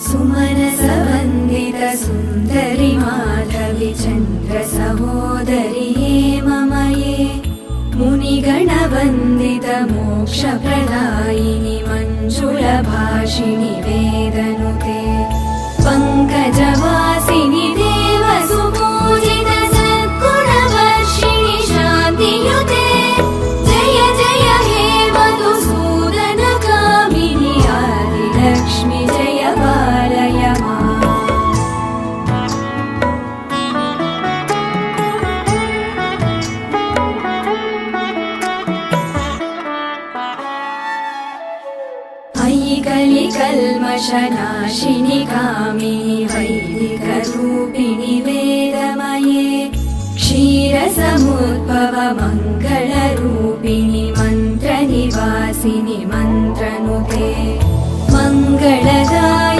सुमनसवन्दित सुन्दरि माधवि चन्द्र सहोदरि हेममये मुनिगणवन्दित मोक्षप्रदायिनि मञ्जुलभाषिणि वेदनुते पङ्कजवासिनि देवसुपूजित सद्गुणवर्षिणि शान्तियुते जय जय हे मधुसूदन कामिनि आदिलक्ष्मि जय पालय माम्। अयि कलिकल्मषनाशिनि कामिनि वैदिकरूपिणि वेदमये क्षीरसमुद्भव मङ्गलरूपिणि मन्त्रनिवासिनि मन्त्रनुते मङ्गलदायिनि